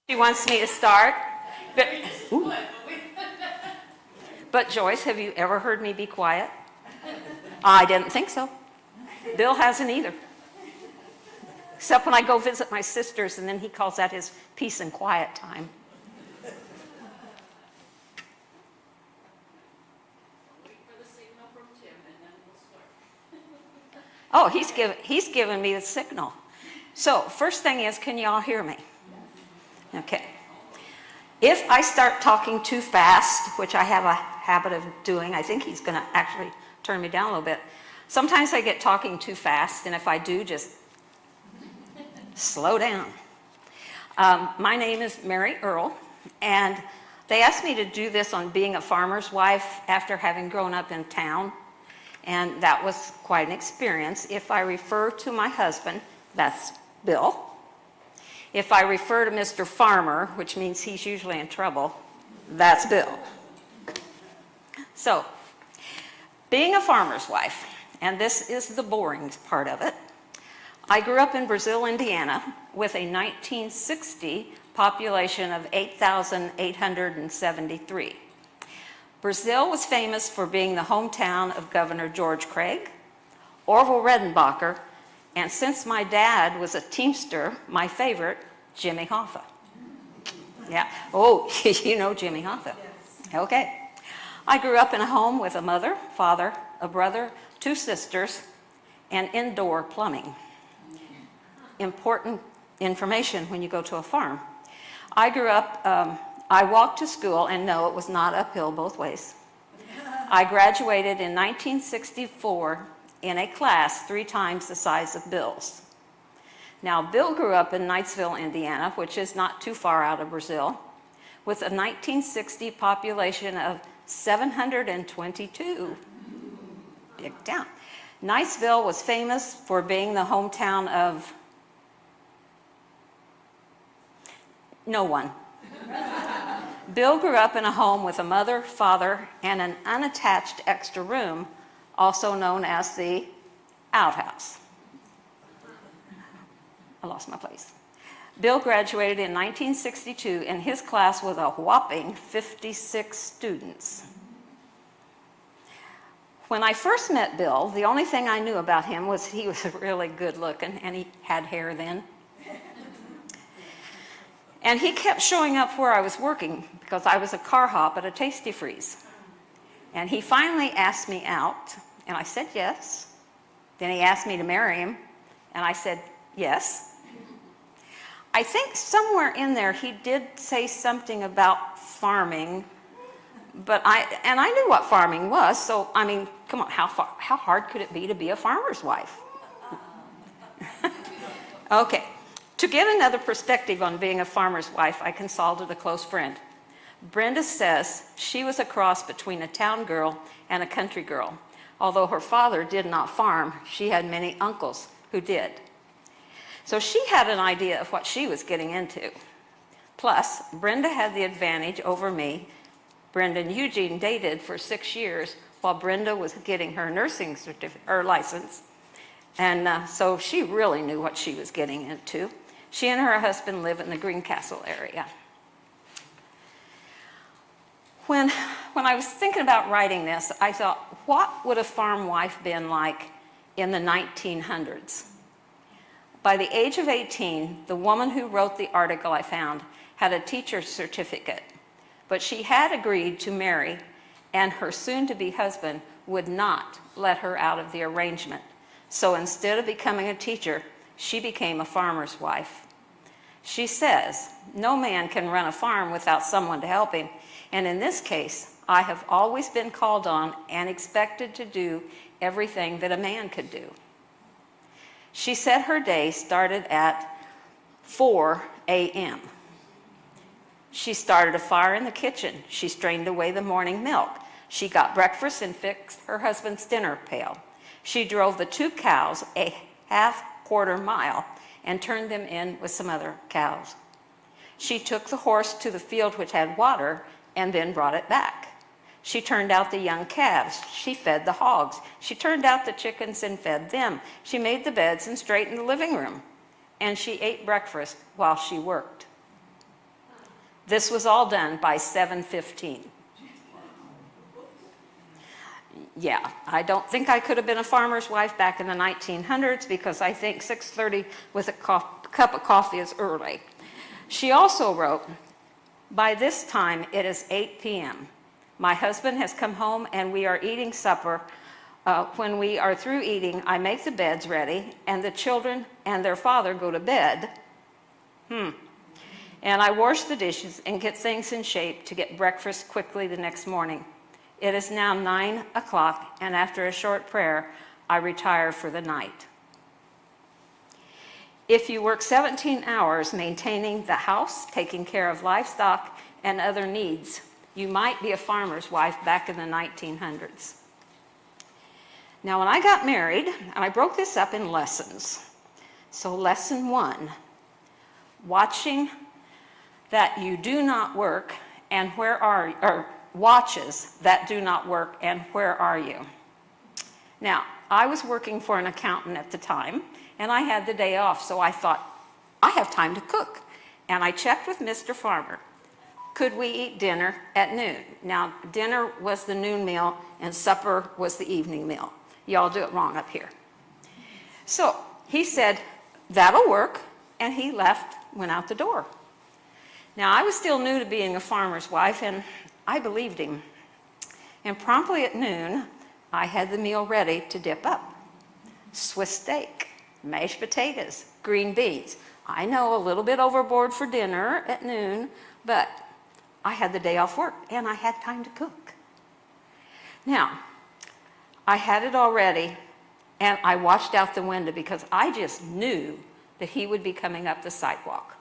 She wants me to start. But, but Joyce, have you ever heard me be quiet? I didn't think so. Bill hasn't either. Except when I go visit my sisters, and then he calls that his peace and quiet time. Oh, he's given me the signal. So first thing is, can you all hear me? Okay. If I start talking too fast, which I have a habit of doing, I think he's going to actually turn me down a little bit. Sometimes I get talking too fast, and if I do, just slow down. My name is Mary Earle, and they asked me to do this on being a farmer's wife after having grown up in town, and that was quite an experience. If I refer to my husband, that's Bill. If I refer to Mr. Farmer, which means he's usually in trouble, that's Bill. So, being a farmer's wife, and this is the boring part of it, I grew up in Brazil, Indiana, with a 1960 population of 8,873. Brazil was famous for being the hometown of Governor George Craig, Orville Redenbacher, and since my dad was a Teamster, my favorite, Jimmy Hoffa. Yeah. Oh, you know Jimmy Hoffa. Yes. Okay. I grew up in a home with a mother, father, a brother, 2 sisters, and indoor plumbing. Important information when you go to a farm. I grew up, I walked to school, and no, it was not uphill both ways. I graduated in 1964 in a class 3 times the size of Bill's. Now, Bill grew up in Knightsville, Indiana, which is not too far out of Brazil, with a 1960 population of 722. Big town. Knightsville was famous for being the hometown of no one. Bill grew up in a home with a mother, father, and an unattached extra room, also known as the outhouse. I lost my place. Bill graduated in 1962, and his class was a whopping 56 students. When I first met Bill, the only thing I knew about him was he was really good looking, and he had hair then. And he kept showing up where I was working because I was a car hop at a Tasty Freeze. And he finally asked me out, and I said yes. Then he asked me to marry him, and I said yes. I think somewhere in there he did say something about farming, but I knew what farming was, so I mean, come on, how hard could it be to be a farmer's wife? Okay, to get another perspective on being a farmer's wife, I consulted a close friend. Brenda says she was a cross between a town girl and a country girl. Although her father did not farm, she had many uncles who did. So she had an idea of what she was getting into. Plus, Brenda had the advantage over me. Brenda and Eugene dated for 6 years while Brenda was getting her nursing certificate, her license. And so she really knew what she was getting into. She and her husband live in the Greencastle area. When I was thinking about writing this, I thought, what would a farm wife been like in the 1900s? By the age of 18, the woman who wrote the article I found had a teacher's certificate, but she had agreed to marry, and her soon-to-be husband would not let her out of the arrangement. So instead of becoming a teacher, she became a farmer's wife. She says, no man can run a farm without someone to help him, and in this case, I have always been called on and expected to do everything that a man could do. She said her day started at 4 a.m. She started a fire in the kitchen. She strained away the morning milk. She got breakfast and fixed her husband's dinner pail. She drove the 2 cows a half-quarter mile and turned them in with some other cows. She took the horse to the field which had water and then brought it back. She turned out the young calves. She fed the hogs. She turned out the chickens and fed them. She made the beds and straightened the living room. And she ate breakfast while she worked. This was all done by 7:15. Yeah, I don't think I could have been a farmer's wife back in the 1900s because I think 6:30 with a cup of coffee is early. She also wrote, by this time it is 8 p.m. My husband has come home and we are eating supper. When we are through eating, I make the beds ready and the children and their father go to bed. And I wash the dishes and get things in shape to get breakfast quickly the next morning. It is now 9 o'clock, and after a short prayer, I retire for the night. If you work 17 hours maintaining the house, taking care of livestock, and other needs, you might be a farmer's wife back in the 1900s. Now, when I got married, and I broke this up in lessons. So lesson 1, watching that you do not work, and where are you? Or watches that do not work, and where are you? Now, I was working for an accountant at the time, and I had the day off, so I thought, I have time to cook. And I checked with Mr. Farmer. Could we eat dinner at noon? Now, dinner was the noon meal, and supper was the evening meal. Y'all do it wrong up here. So he said, that'll work, and he left, went out the door. Now, I was still new to being a farmer's wife, and I believed him. And promptly at noon, I had the meal ready to dip up. Swiss steak, mashed potatoes, green beans. I know a little bit overboard for dinner at noon, but I had the day off work and I had time to cook. Now, I had it all ready and I watched out the window because I just knew that he would be coming up the sidewalk.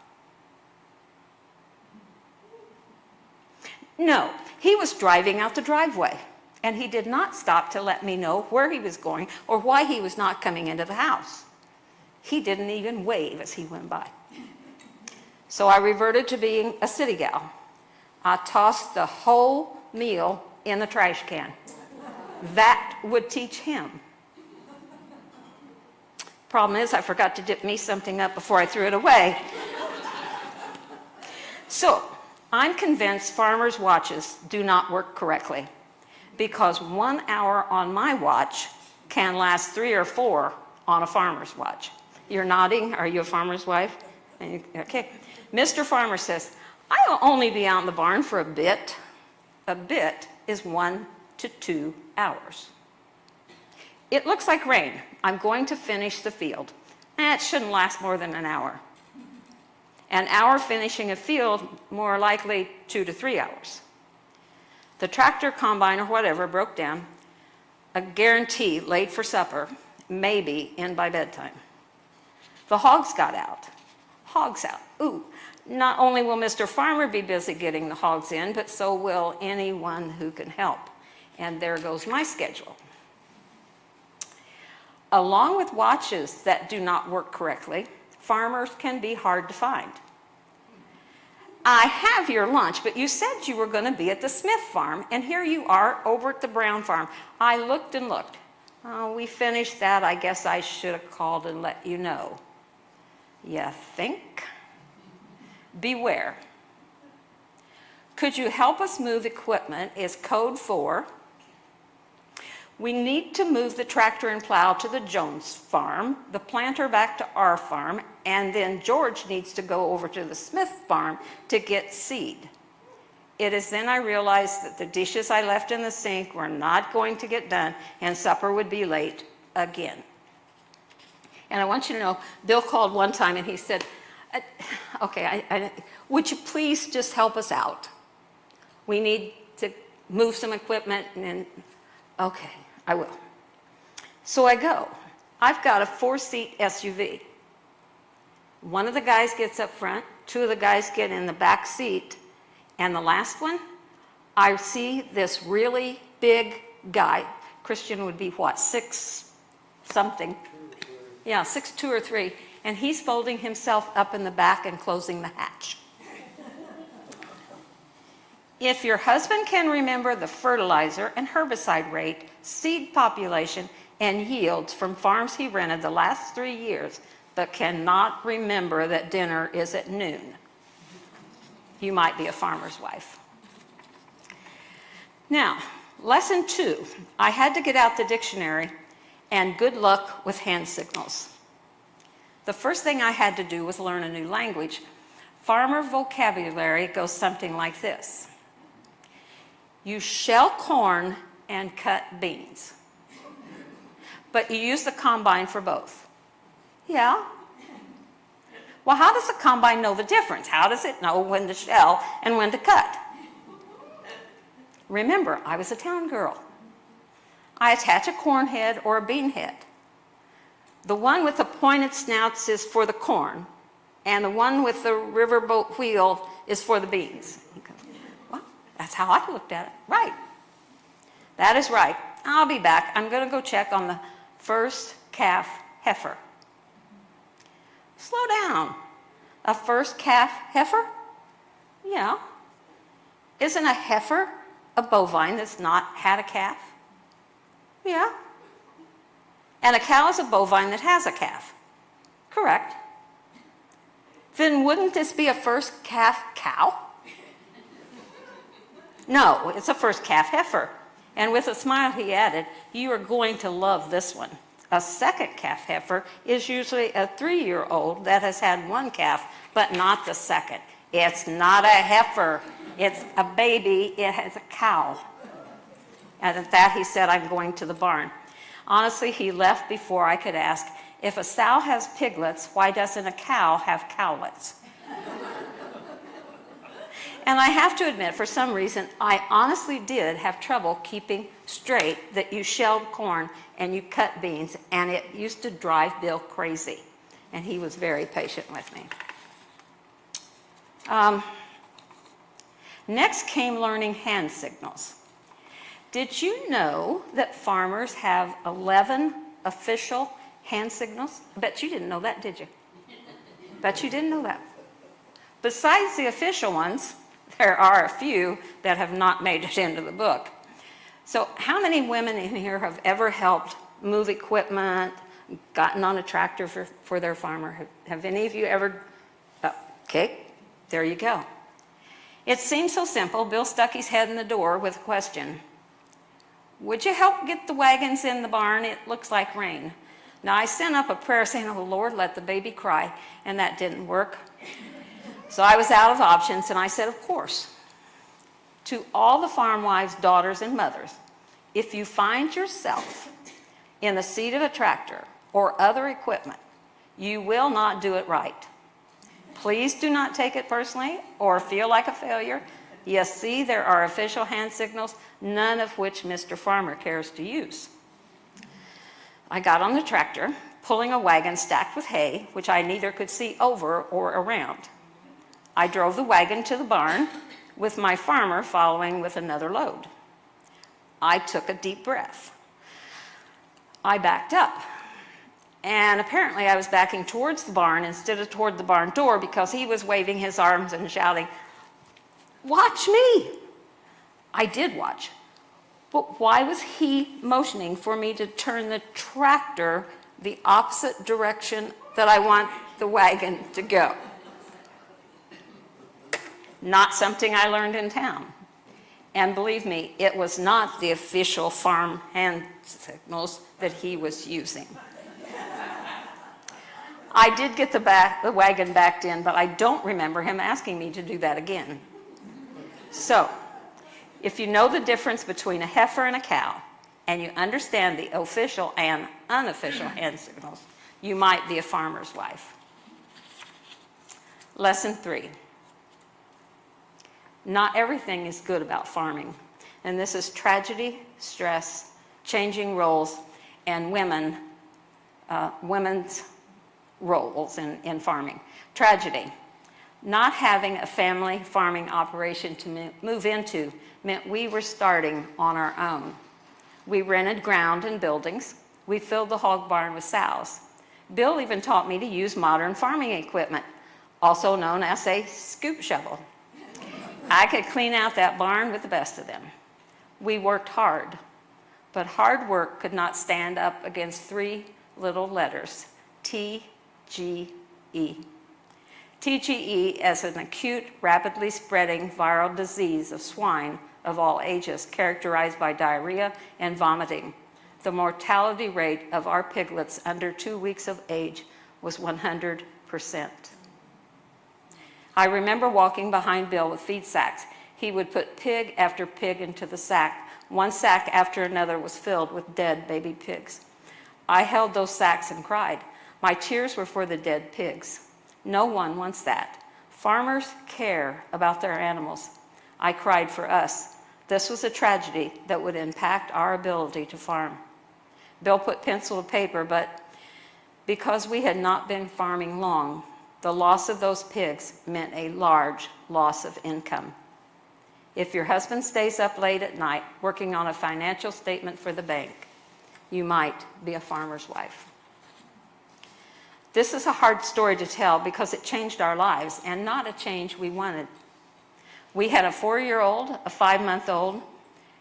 No, he was driving out the driveway, and he did not stop to let me know where he was going or why he was not coming into the house. He didn't even wave as he went by. So I reverted to being a city gal. I tossed the whole meal in the trash can. That would teach him. Problem is, I forgot to dip me something up before I threw it away. So, I'm convinced farmers' watches do not work correctly because 1 hour on my watch can last 3 or 4 on a farmer's watch. You're nodding. Are you a farmer's wife? Okay. Mr. Farmer says, I'll only be out in the barn for a bit. A bit is 1 to 2 hours. It looks like rain. I'm going to finish the field. It shouldn't last more than an hour. An hour finishing a field, more likely 2 to 3 hours. The tractor, combine, or whatever broke down. A guarantee late for supper, maybe in by bedtime. The hogs got out. Hogs out. Ooh, not only will Mr. Farmer be busy getting the hogs in, but so will anyone who can help. And there goes my schedule. Along with watches that do not work correctly, farmers can be hard to find. I have your lunch, but you said you were going to be at the Smith farm, and here you are over at the Brown farm. I looked and looked. Oh, we finished that. I guess I should have called and let you know. You think? Beware. Could you help us move equipment is code for we need to move the tractor and plow to the Jones farm, the planter back to our farm, and then George needs to go over to the Smith farm to get seed. It is then I realized that the dishes I left in the sink were not going to get done and supper would be late again. And I want you to know, Bill called one time and he said, okay, would you please just help us out? We need to move some equipment and okay, I will. So I go. I've got a 4-seat SUV. One of the guys gets up front, 2 of the guys get in the back seat, and the last one, I see this really big guy. Christian would be what, 6 something? Yeah, 6'2" or 3, and he's folding himself up in the back and closing the hatch. If your husband can remember the fertilizer and herbicide rate, seed population, and yields from farms he rented the last 3 years, but cannot remember that dinner is at noon, you might be a farmer's wife. Now, lesson 2, I had to get out the dictionary and good luck with hand signals. The first thing I had to do was learn a new language. Farmer vocabulary goes something like this. You shell corn and cut beans, but you use the combine for both. Yeah. Well, how does the combine know the difference? How does it know when to shell and when to cut? Remember, I was a town girl. I attach a corn head or a bean head. The one with the pointed snouts is for the corn, and the one with the riverboat wheel is for the beans. He goes, well, that's how I looked at it. Right. That is right. I'll be back. I'm going to go check on the first calf heifer. Slow down. A first calf heifer? Yeah. Isn't a heifer a bovine that's not had a calf? Yeah. And a cow is a bovine that has a calf. Correct. Then wouldn't this be a first calf cow? No, it's a first calf heifer. And with a smile he added, you are going to love this one. A second calf heifer is usually a 3-year-old that has had one calf, but not the second. It's not a heifer. It's a baby. It has a cow. And at that he said, I'm going to the barn. Honestly, he left before I could ask, if a sow has piglets, why doesn't a cow have cowlets? And I have to admit, for some reason, I honestly did have trouble keeping straight that you shelled corn and you cut beans, and it used to drive Bill crazy. And he was very patient with me. Next came learning hand signals. Did you know that farmers have 11 official hand signals? I bet you didn't know that, did you? Bet you didn't know that. Besides the official ones, there are a few that have not made it into the book. So how many women in here have ever helped move equipment, gotten on a tractor for their farmer? Have any of you ever? Okay, there you go. It seemed so simple. Bill stuck his head in the door with a question. Would you help get the wagons in the barn? It looks like rain. Now, I sent up a prayer saying, oh, Lord, let the baby cry, and that didn't work. So I was out of options, and I said, of course. To all the farm wives, daughters, and mothers, if you find yourself in the seat of a tractor or other equipment, you will not do it right. Please do not take it personally or feel like a failure. Yes, see, there are official hand signals, none of which Mr. Farmer cares to use. I got on the tractor, pulling a wagon stacked with hay, which I neither could see over or around. I drove the wagon to the barn, with my farmer following with another load. I took a deep breath. I backed up. And apparently I was backing towards the barn instead of toward the barn door because he was waving his arms and shouting, watch me! I did watch. But why was he motioning for me to turn the tractor the opposite direction that I want the wagon to go? Not something I learned in town. And believe me, it was not the official farm hand signals that he was using. I did get the wagon backed in, but I don't remember him asking me to do that again. So, if you know the difference between a heifer and a cow, and you understand the official and unofficial hand signals, you might be a farmer's wife. Lesson 3. Not everything is good about farming. And this is tragedy, stress, changing roles, and women's roles in farming. Tragedy. Not having a family farming operation to move into meant we were starting on our own. We rented ground and buildings. We filled the hog barn with sows. Bill even taught me to use modern farming equipment, also known as a scoop shovel. I could clean out that barn with the best of them. We worked hard, but hard work could not stand up against 3 little letters, T-G-E. TGE as an acute, rapidly spreading viral disease of swine of all ages, characterized by diarrhea and vomiting. The mortality rate of our piglets under 2 weeks of age was 100%. I remember walking behind Bill with feed sacks. He would put pig after pig into the sack. One sack after another was filled with dead baby pigs. I held those sacks and cried. My tears were for the dead pigs. No one wants that. Farmers care about their animals. I cried for us. This was a tragedy that would impact our ability to farm. Bill put pencil to paper, but because we had not been farming long, the loss of those pigs meant a large loss of income. If your husband stays up late at night working on a financial statement for the bank, you might be a farmer's wife. This is a hard story to tell because it changed our lives, and not a change we wanted. We had a 4-year-old, a 5-month-old,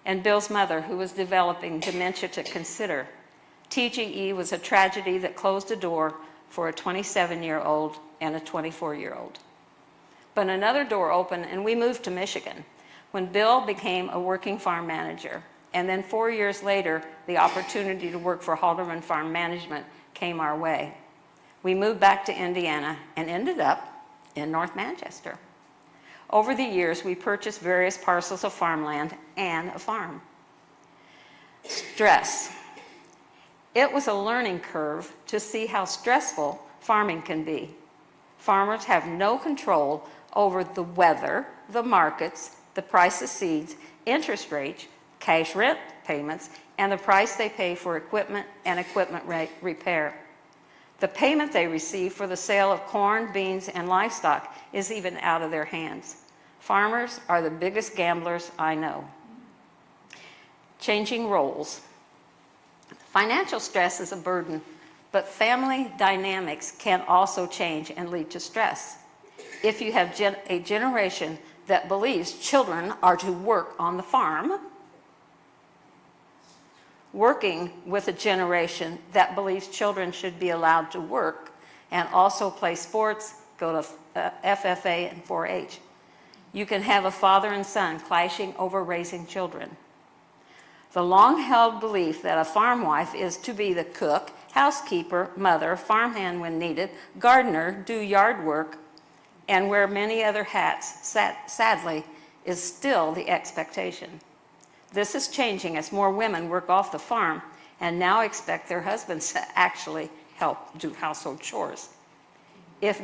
and Bill's mother who was developing dementia to consider. TGE was a tragedy that closed a door for a 27-year-old and a 24-year-old. But another door opened, and we moved to Michigan when Bill became a working farm manager. And then 4 years later, the opportunity to work for Halderman Farm Management came our way. We moved back to Indiana and ended up in North Manchester. Over the years, we purchased various parcels of farmland and a farm. Stress. It was a learning curve to see how stressful farming can be. Farmers have no control over the weather, the markets, the price of seeds, interest rates, cash rent payments, and the price they pay for equipment and equipment repair. The payment they receive for the sale of corn, beans, and livestock is even out of their hands. Farmers are the biggest gamblers I know. Changing roles. Financial stress is a burden, but family dynamics can also change and lead to stress. If you have a generation that believes children are to work on the farm, working with a generation that believes children should be allowed to work and also play sports, go to FFA and 4-H. You can have a father and son clashing over raising children. The long-held belief that a farm wife is to be the cook, housekeeper, mother, farmhand when needed, gardener, do yard work, and wear many other hats, sadly, is still the expectation. This is changing as more women work off the farm and now expect their husbands to actually help do household chores. If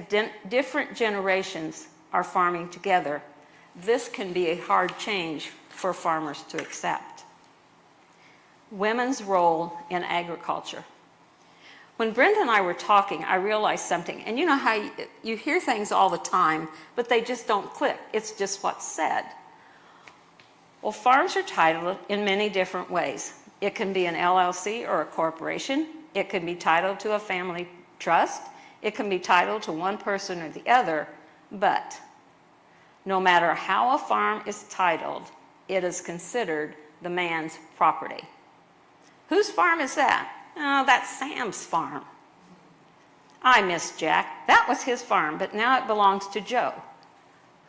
different generations are farming together, this can be a hard change for farmers to accept. Women's role in agriculture. When Brenda and I were talking, I realized something. And you know how you hear things all the time, but they just don't click. It's just what's said. Well, farms are titled in many different ways. It can be an LLC or a corporation. It can be titled to a family trust. It can be titled to one person or the other. But no matter how a farm is titled, it is considered the man's property. Whose farm is that? Oh, that's Sam's farm. I miss Jack. That was his farm, but now it belongs to Joe.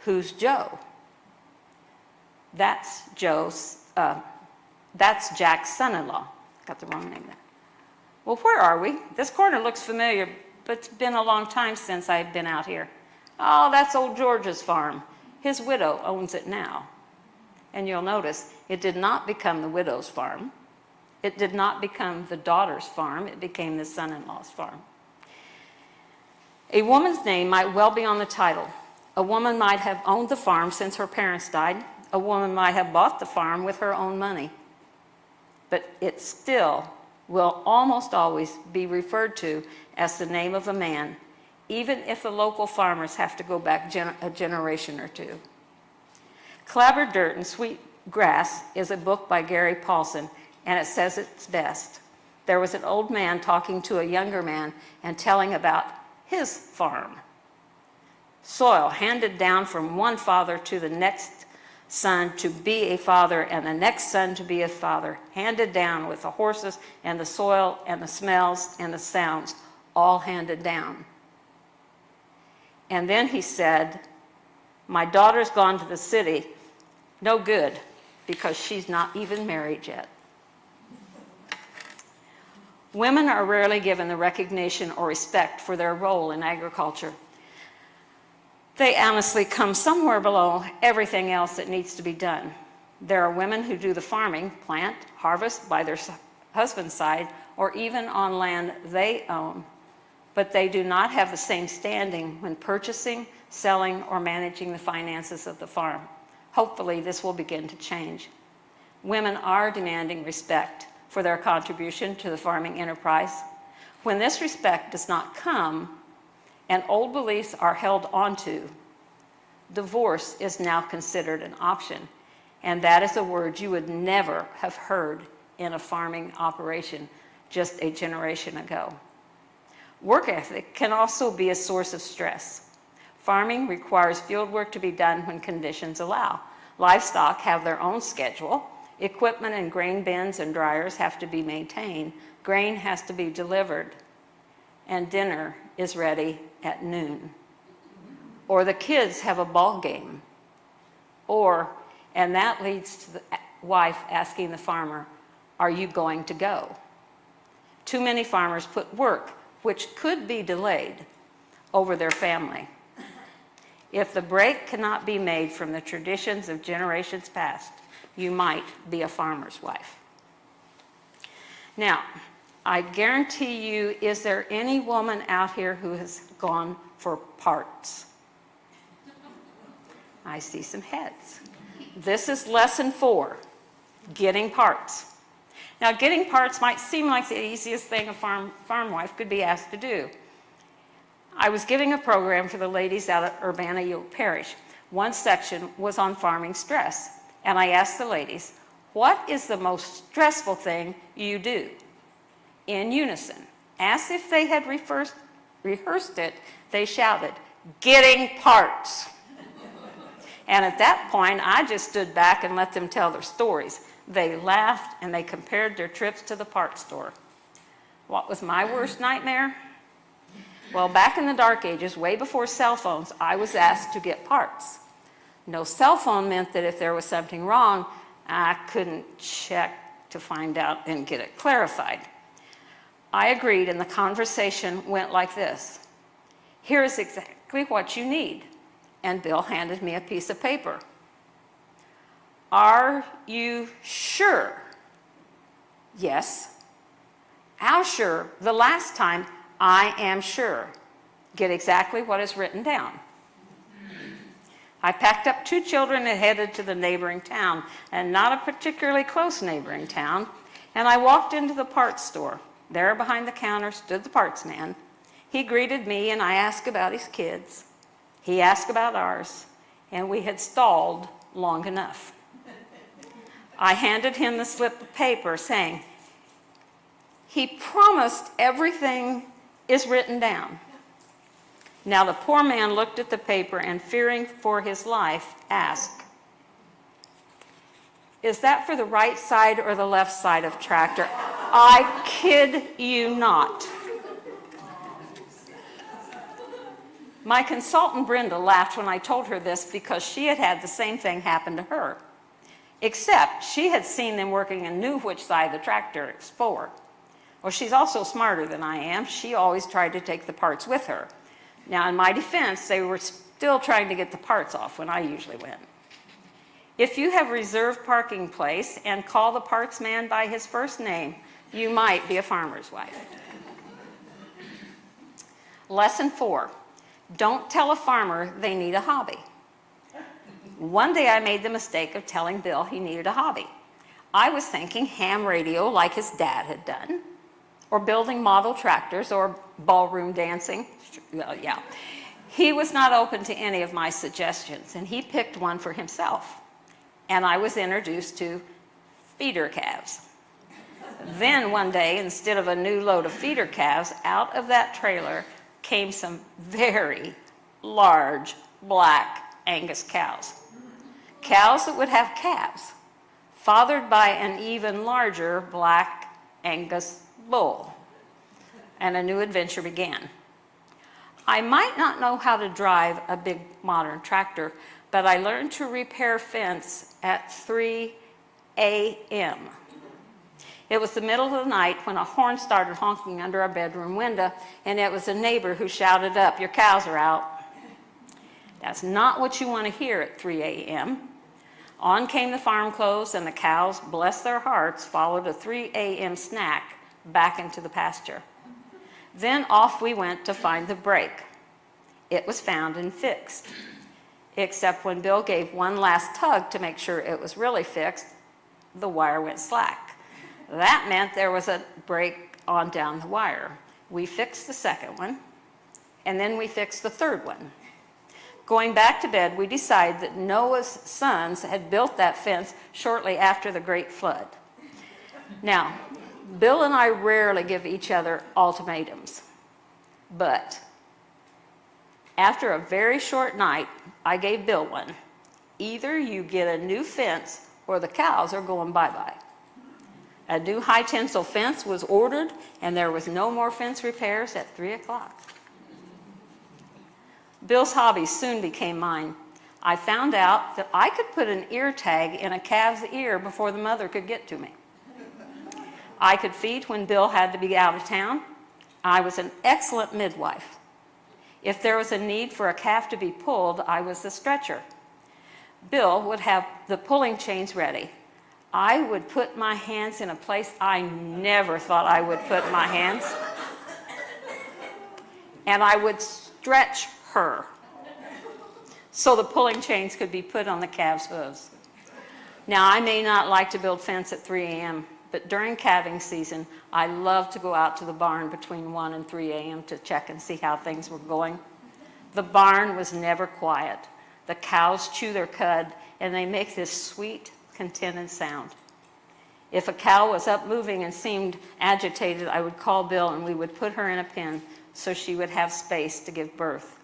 Who's Joe? That's Jack's son-in-law. Got the wrong name there. Well, where are we? This corner looks familiar, but it's been a long time since I've been out here. Oh, that's old George's farm. His widow owns it now. And you'll notice it did not become the widow's farm. It did not become the daughter's farm. It became the son-in-law's farm. A woman's name might well be on the title. A woman might have owned the farm since her parents died. A woman might have bought the farm with her own money. But it still will almost always be referred to as the name of a man, even if the local farmers have to go back a generation or two. Clabber Dirt and Sweet Grass is a book by Gary Paulson, and it says it's best. There was an old man talking to a younger man and telling about his farm. Soil handed down from one father to the next son to be a father, and the next son to be a father, handed down with the horses and the soil and the smells and the sounds, all handed down. And then he said, "My daughter's gone to the city. No good, because she's not even married yet." Women are rarely given the recognition or respect for their role in agriculture. They honestly come somewhere below everything else that needs to be done. There are women who do the farming, plant, harvest by their husband's side, or even on land they own, but they do not have the same standing when purchasing, selling, or managing the finances of the farm. Hopefully, this will begin to change. Women are demanding respect for their contribution to the farming enterprise. When this respect does not come, and old beliefs are held onto, divorce is now considered an option, and that is a word you would never have heard in a farming operation just a generation ago. Work ethic can also be a source of stress. Farming requires field work to be done when conditions allow. Livestock have their own schedule. Equipment and grain bins and dryers have to be maintained. Grain has to be delivered. And dinner is ready at noon. Or the kids have a ball game. And that leads to the wife asking the farmer, "Are you going to go?" Too many farmers put work, which could be delayed, over their family. If the break cannot be made from the traditions of generations past, you might be a farmer's wife. Now, I guarantee you, is there any woman out here who has gone for parts? I see some heads. This is lesson 4, getting parts. Now, getting parts might seem like the easiest thing a farm wife could be asked to do. I was giving a program for the ladies out at Urbana Parish. One section was on farming stress, and I asked the ladies, "What is the most stressful thing you do?" In unison, as if they had rehearsed it, they shouted, "Getting parts." And at that point, I just stood back and let them tell their stories. They laughed and they compared their trips to the parts store. What was my worst nightmare? Well, back in the dark ages, way before cell phones, I was asked to get parts. No cell phone meant that if there was something wrong, I couldn't check to find out and get it clarified. I agreed, and the conversation went like this: "Here is exactly what you need." And Bill handed me a piece of paper. "Are you sure?" "Yes." "How sure?" "The last time." "I am sure." Get exactly what is written down. I packed up 2 children and headed to the neighboring town, and not a particularly close neighboring town, and I walked into the parts store. There behind the counter stood the parts man. He greeted me, and I asked about his kids. He asked about ours, and we had stalled long enough. I handed him the slip of paper saying, "He promised everything is written down." Now the poor man looked at the paper and, fearing for his life, asked, "Is that for the right side or the left side of tractor?" I kid you not. My consultant Brenda laughed when I told her this because she had had the same thing happen to her, except she had seen them working and knew which side the tractor is for. Well, she's also smarter than I am. She always tried to take the parts with her. Now, in my defense, they were still trying to get the parts off when I usually went. If you have reserved parking place and call the parts man by his first name, you might be a farmer's wife. Lesson 4. Don't tell a farmer they need a hobby. One day I made the mistake of telling Bill he needed a hobby. I was thinking ham radio like his dad had done, or building model tractors, or ballroom dancing. Well, yeah. He was not open to any of my suggestions, and he picked one for himself. And I was introduced to feeder calves. Then one day, instead of a new load of feeder calves, out of that trailer came some very large black Angus cows. Cows that would have calves, fathered by an even larger black Angus bull. And a new adventure began. I might not know how to drive a big modern tractor, but I learned to repair fence at 3 a.m. It was the middle of the night when a horn started honking under our bedroom window, and it was a neighbor who shouted up, "Your cows are out." That's not what you want to hear at 3 a.m. On came the farm clothes, and the cows, bless their hearts, followed a 3 a.m. snack back into the pasture. Then off we went to find the brake. It was found and fixed, except when Bill gave one last tug to make sure it was really fixed, the wire went slack. That meant there was a break on down the wire. We fixed the second one, and then we fixed the third one. Going back to bed, we decided that Noah's sons had built that fence shortly after the Great Flood. Now, Bill and I rarely give each other ultimatums, but after a very short night, I gave Bill one. Either you get a new fence or the cows are going bye-bye. A new high-tensile fence was ordered, and there was no more fence repairs at 3 o'clock. Bill's hobby soon became mine. I found out that I could put an ear tag in a calf's ear before the mother could get to me. I could feed when Bill had to be out of town. I was an excellent midwife. If there was a need for a calf to be pulled, I was the stretcher. Bill would have the pulling chains ready. I would put my hands in a place I never thought I would put my hands. And I would stretch her so the pulling chains could be put on the calf's hooves. Now, I may not like to build fence at 3 a.m., but during calving season, I love to go out to the barn between 1 and 3 a.m. to check and see how things were going. The barn was never quiet. The cows chew their cud, and they make this sweet, contented sound. If a cow was up moving and seemed agitated, I would call Bill, and we would put her in a pen so she would have space to give birth.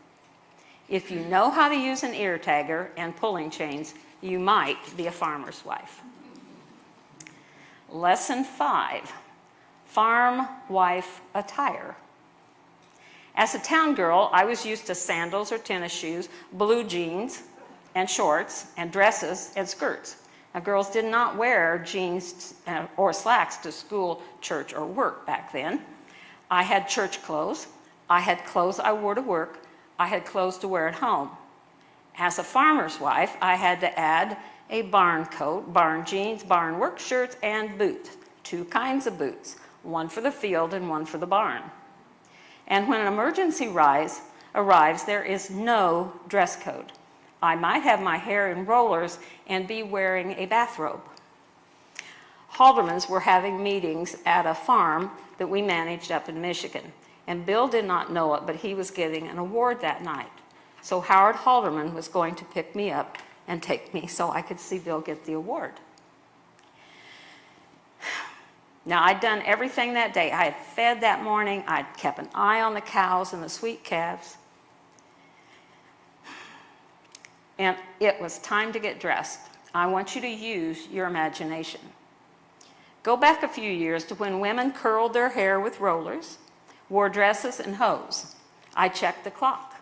If you know how to use an ear tagger and pulling chains, you might be a farmer's wife. Lesson 5, farm wife attire. As a town girl, I was used to sandals or tennis shoes, blue jeans and shorts, and dresses and skirts. Now, girls did not wear jeans or slacks to school, church, or work back then. I had church clothes. I had clothes I wore to work. I had clothes to wear at home. As a farmer's wife, I had to add a barn coat, barn jeans, barn work shirts, and boots. 2 kinds of boots, one for the field and one for the barn. And when an emergency arrives, there is no dress code. I might have my hair in rollers and be wearing a bathrobe. Haldermans were having meetings at a farm that we managed up in Michigan. And Bill did not know it, but he was getting an award that night. So Howard Halderman was going to pick me up and take me so I could see Bill get the award. Now, I'd done everything that day. I had fed that morning. I'd kept an eye on the cows and the sweet calves. And it was time to get dressed. I want you to use your imagination. Go back a few years to when women curled their hair with rollers, wore dresses and hose. I checked the clock.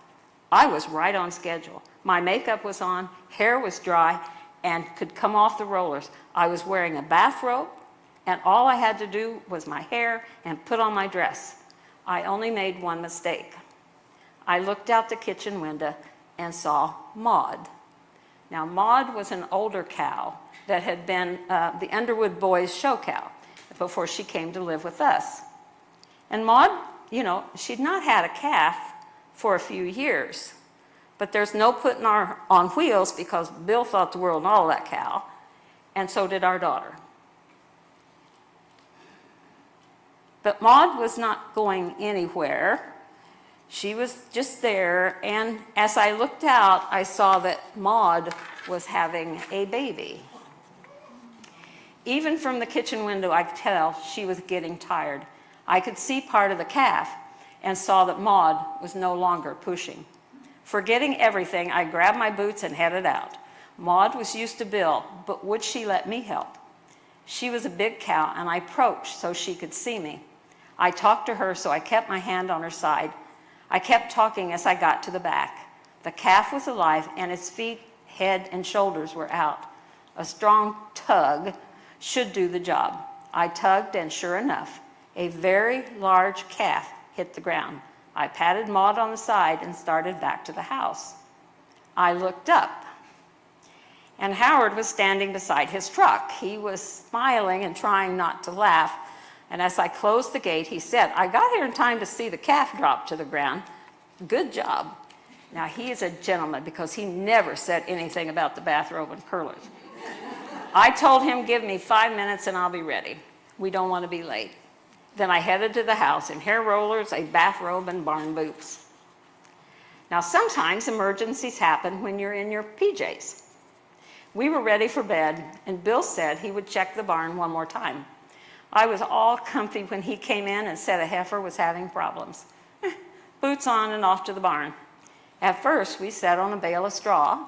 I was right on schedule. My makeup was on, hair was dry, and could come off the rollers. I was wearing a bathrobe, and all I had to do was my hair and put on my dress. I only made one mistake. I looked out the kitchen window and saw Maud. Now, Maud was an older cow that had been the Underwood Boys show cow before she came to live with us. And Maud, you know, she'd not had a calf for a few years, but there's no putting her on wheels because Bill thought the world and all of that cow, and so did our daughter. But Maud was not going anywhere. She was just there, and as I looked out, I saw that Maud was having a baby. Even from the kitchen window, I could tell she was getting tired. I could see part of the calf and saw that Maud was no longer pushing. Forgetting everything, I grabbed my boots and headed out. Maud was used to Bill, but would she let me help? She was a big cow, and I approached so she could see me. I talked to her, so I kept my hand on her side. I kept talking as I got to the back. The calf was alive and its feet, head, and shoulders were out. A strong tug should do the job. I tugged, and sure enough, a very large calf hit the ground. I patted Maud on the side and started back to the house. I looked up, and Howard was standing beside his truck. He was smiling and trying not to laugh, and as I closed the gate, he said, "I got here in time to see the calf drop to the ground. Good job." Now, he is a gentleman because he never said anything about the bathrobe and curlers. I told him, "Give me 5 minutes and I'll be ready. We don't want to be late." Then I headed to the house in hair rollers, a bathrobe, and barn boots. Now, sometimes emergencies happen when you're in your PJs. We were ready for bed, and Bill said he would check the barn one more time. I was all comfy when he came in and said a heifer was having problems. Boots on and off to the barn. At first, we sat on a bale of straw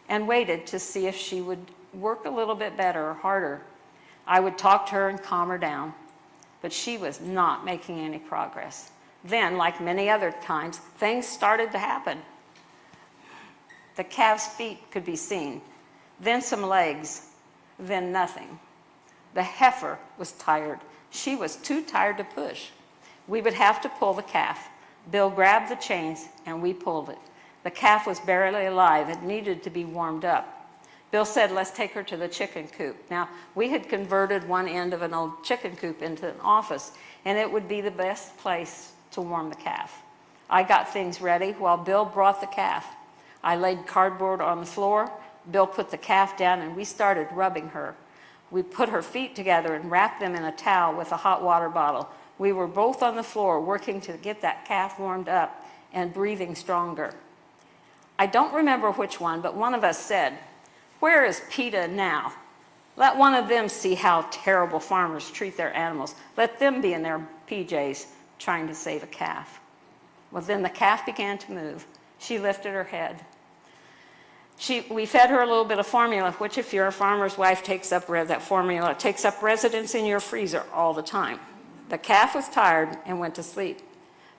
and waited to see if she would work a little bit better or harder. I would talk to her and calm her down, but she was not making any progress. Then, like many other times, things started to happen. The calf's feet could be seen, then some legs, then nothing. The heifer was tired. She was too tired to push. We would have to pull the calf. Bill grabbed the chains, and we pulled it. The calf was barely alive. It needed to be warmed up. Bill said, "Let's take her to the chicken coop." Now, we had converted one end of an old chicken coop into an office, and it would be the best place to warm the calf. I got things ready while Bill brought the calf. I laid cardboard on the floor. Bill put the calf down, and we started rubbing her. We put her feet together and wrapped them in a towel with a hot water bottle. We were both on the floor working to get that calf warmed up and breathing stronger. I don't remember which one, but one of us said, "Where is PETA now? Let one of them see how terrible farmers treat their animals. Let them be in their PJs trying to save a calf." Well, then the calf began to move. She lifted her head. We fed her a little bit of formula, which if you're a farmer's wife, that formula takes up residence in your freezer all the time. The calf was tired and went to sleep.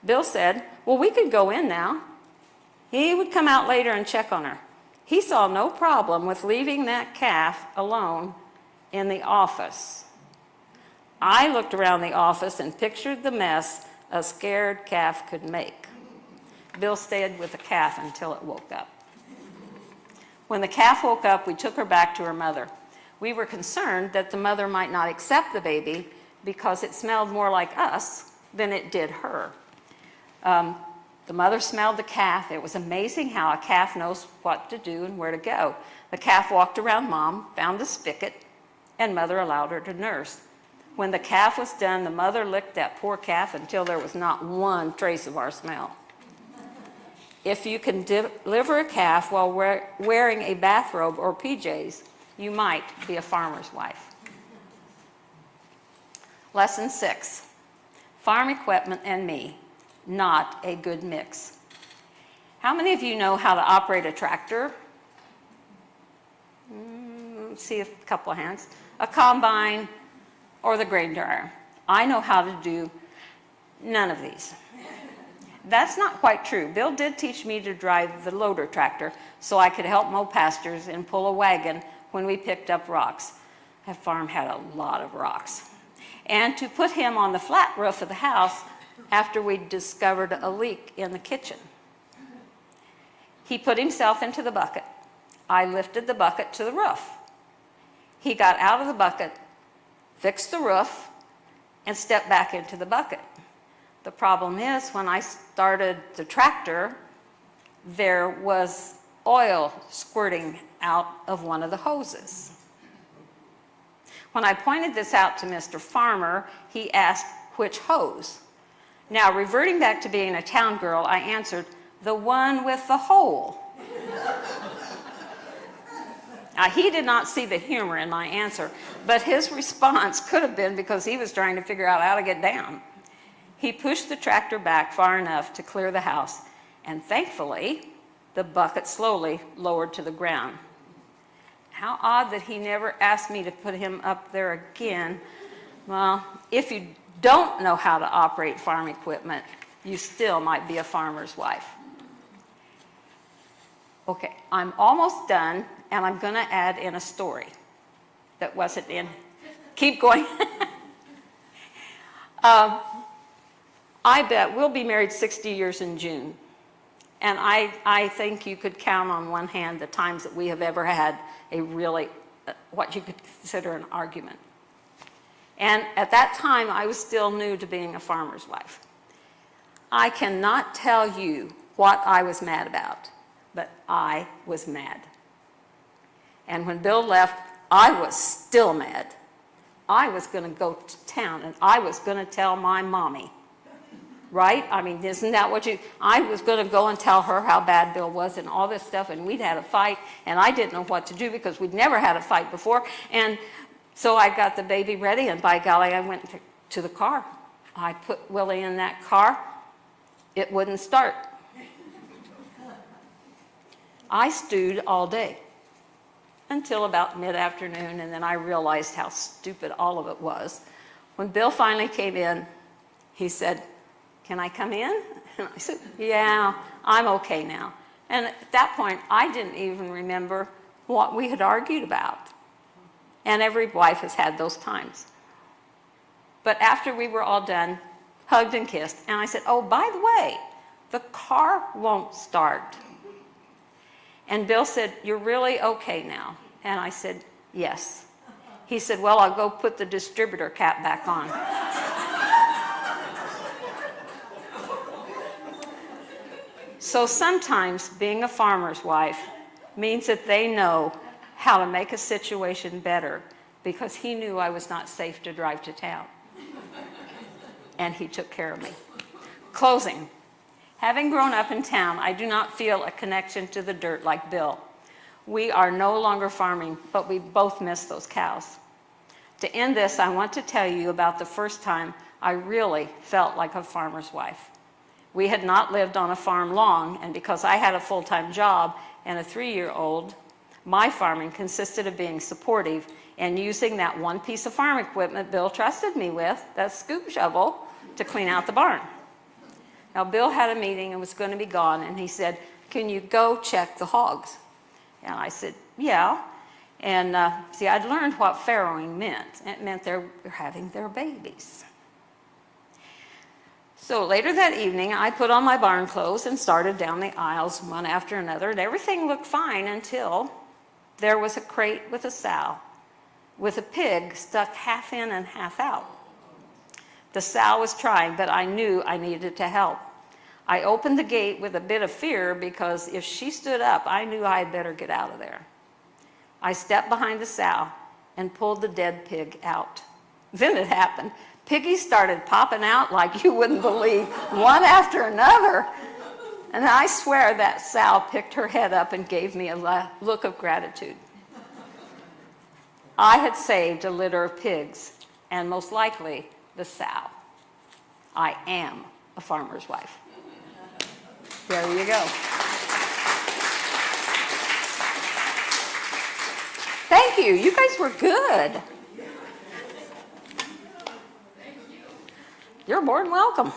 Bill said, "Well, we could go in now." He would come out later and check on her. He saw no problem with leaving that calf alone in the office. I looked around the office and pictured the mess a scared calf could make. Bill stayed with the calf until it woke up. When the calf woke up, we took her back to her mother. We were concerned that the mother might not accept the baby because it smelled more like us than it did her. The mother smelled the calf. It was amazing how a calf knows what to do and where to go. The calf walked around Mom, found the spigot, and Mother allowed her to nurse. When the calf was done, the mother licked that poor calf until there was not one trace of our smell. If you can deliver a calf while wearing a bathrobe or PJs, you might be a farmer's wife. Lesson 6, farm equipment and me, not a good mix. How many of you know how to operate a tractor? See a couple of hands. A combine or the grain dryer. I know how to do none of these. That's not quite true. Bill did teach me to drive the loader tractor so I could help mow pastures and pull a wagon when we picked up rocks. That farm had a lot of rocks. And to put him on the flat roof of the house after we discovered a leak in the kitchen. He put himself into the bucket. I lifted the bucket to the roof. He got out of the bucket, fixed the roof, and stepped back into the bucket. The problem is, when I started the tractor, there was oil squirting out of one of the hoses. When I pointed this out to Mr. Farmer, he asked, "Which hose?" Now, reverting back to being a town girl, I answered, "The one with the hole." Now, he did not see the humor in my answer, but his response could have been because he was trying to figure out how to get down. He pushed the tractor back far enough to clear the house, and thankfully, the bucket slowly lowered to the ground. How odd that he never asked me to put him up there again. Well, if you don't know how to operate farm equipment, you still might be a farmer's wife. Okay, I'm almost done, and I'm going to add in a story that wasn't in. Keep going. I bet we'll be married 60 years in June. And I think you could count on one hand the times that we have ever had a really, what you could consider an argument. And at that time, I was still new to being a farmer's wife. I cannot tell you what I was mad about, but I was mad. And when Bill left, I was still mad. I was going to go to town, and I was going to tell my mommy. Right? I mean, isn't that what I was going to go and tell her how bad Bill was and all this stuff, and we'd had a fight, and I didn't know what to do because we'd never had a fight before. And so I got the baby ready, and by golly, I went to the car. I put Willie in that car. It wouldn't start. I stewed all day until about mid-afternoon, and then I realized how stupid all of it was. When Bill finally came in, he said, "Can I come in?" And I said, "Yeah, I'm okay now." And at that point, I didn't even remember what we had argued about. And every wife has had those times. But after we were all done, hugged and kissed, and I said, "Oh, by the way, the car won't start." And Bill said, "You're really okay now?" And I said, "Yes." He said, "Well, I'll go put the distributor cap back on." So sometimes being a farmer's wife means that they know how to make a situation better, because he knew I was not safe to drive to town. And he took care of me. Closing. Having grown up in town, I do not feel a connection to the dirt like Bill. We are no longer farming, but we both miss those cows. To end this, I want to tell you about the first time I really felt like a farmer's wife. We had not lived on a farm long, and because I had a full-time job and a 3-year-old, my farming consisted of being supportive and using that one piece of farm equipment Bill trusted me with, that scoop shovel, to clean out the barn. Now, Bill had a meeting and was going to be gone, and he said, "Can you go check the hogs?" And I said, "Yeah." And see, I'd learned what farrowing meant. It meant they're having their babies. So later that evening, I put on my barn clothes and started down the aisles one after another, and everything looked fine until there was a crate with a sow, with a pig stuck half in and half out. The sow was trying, but I knew I needed to help. I opened the gate with a bit of fear, because if she stood up, I knew I had better get out of there. I stepped behind the sow and pulled the dead pig out. Then it happened. Piggies started popping out like you wouldn't believe, one after another. And I swear that sow picked her head up and gave me a look of gratitude. I had saved a litter of pigs, and most likely the sow. I am a farmer's wife. There you go. Thank you. You guys were good. You're more than welcome.